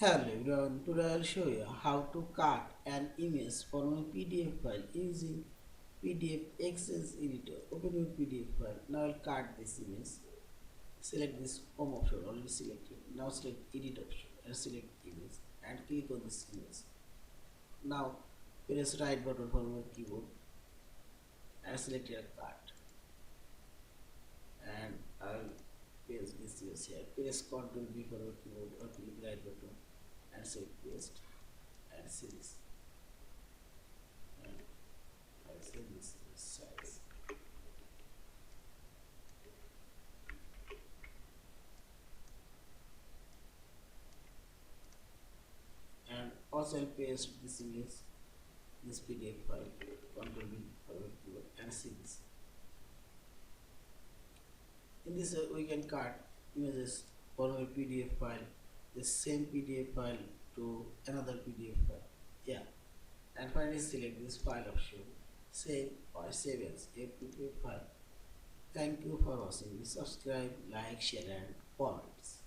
Hello everyone, today I'll show you how to cut an image from a PDF file using PDF-XChange Editor. Open your PDF file. Now I'll cut this image. Select this home option, already selected. Now select edit option and select image and click on this image. Now press right button from your keyboard and select your cut. And I'll paste this image here. Press Ctrl V for your keyboard or click right button and select paste and see this. And I'll say this size. And also I'll paste this image, this PDF file, Ctrl V for your keyboard and see this. In this we can cut images from a PDF file, the same PDF file to another PDF file. Yeah. And finally select this file option, save or save as a PDF file. Thank you for watching. Subscribe, like, share and comments.